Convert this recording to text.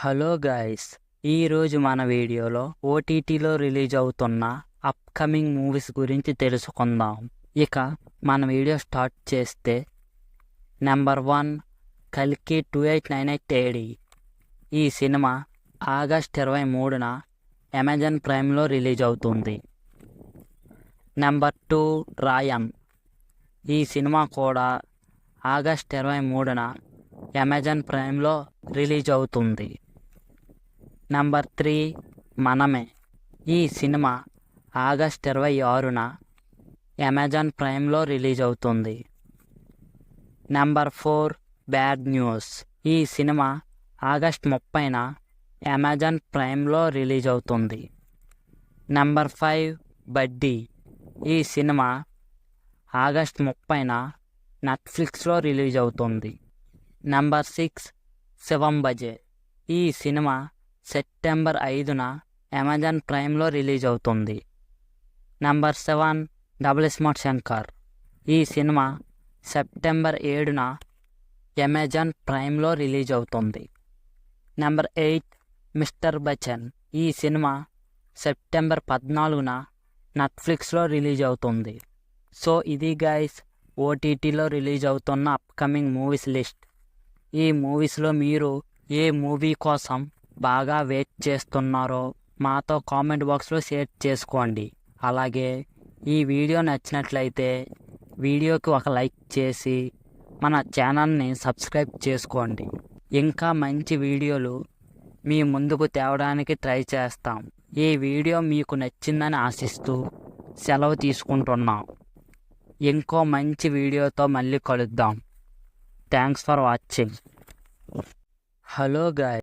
Hello guys, ఈరోజు మన వీడియోలో ఓటీటీలో రిలీజ్ అవుతున్న అప్కమింగ్ మూవీస్ గురించి తెలుసుకుందాం. ఇక మన వీడియో స్టార్ట్ చేస్తే నెంబర్ 1 కల్కి 2898 AD. ఈ సినిమా ఆగస్ట్ 23న అమెజాన్ ప్రైమ్లో రిలీజ్ అవుతుంది. నెంబర్ 2 రాయన్. ఈ సినిమా కూడా ఆగస్ట్ 23న అమెజాన్ ప్రైమ్లో రిలీజ్ అవుతుంది. నెంబర్ 3 మనమే. ఈ సినిమా ఆగస్ట్ 26న అమెజాన్ ప్రైమ్లో రిలీజ్ అవుతుంది. Number 4 bad news. ఈ సినిమా ఆగస్ట్ 30న అమెజాన్ ప్రైమ్లో రిలీజ్ అవుతుంది. నెంబర్ 5 బడ్డీ. ఈ సినిమా ఆగస్ట్ 30న నెట్ఫ్లిక్స్లో రిలీజ్ అవుతుంది. నెంబర్ 6 శివం బజే. ఈ సినిమా సెప్టెంబర్ 5న అమెజాన్ ప్రైమ్లో రిలీజ్ అవుతుంది. Number 7 double smart Shankar. ఈ సినిమా సెప్టెంబర్ 7న అమెజాన్ ప్రైమ్లో రిలీజ్ అవుతుంది. Number 8 mister Bachchan. ఈ సినిమా సెప్టెంబర్ 14న నెట్ఫ్లిక్స్లో రిలీజ్ అవుతుంది. సో ఇది గైస్ ఓటీటీలో రిలీజ్ అవుతున్న అప్కమింగ్ మూవీస్ లిస్ట్. ఈ మూవీస్లో మీరు ఏ మూవీ కోసం బాగా వెయిట్ చేస్తున్నారో మాతో కామెంట్ బాక్స్లో షేర్ చేసుకోండి. అలాగే ఈ వీడియో నచ్చినట్లయితే వీడియోకి ఒక లైక్ చేసి మన ఛానల్ని సబ్స్క్రైబ్ చేసుకోండి. ఇంకా మంచి వీడియోలు మీ ముందుకు తేవడానికి ట్రై చేస్తాం. ఈ వీడియో మీకు నచ్చిందని ఆశిస్తూ సెలవు తీసుకుంటున్నాం. ఇంకో మంచి వీడియోతో మళ్ళీ కలుద్దాం. Thanks for watching. Hello guy.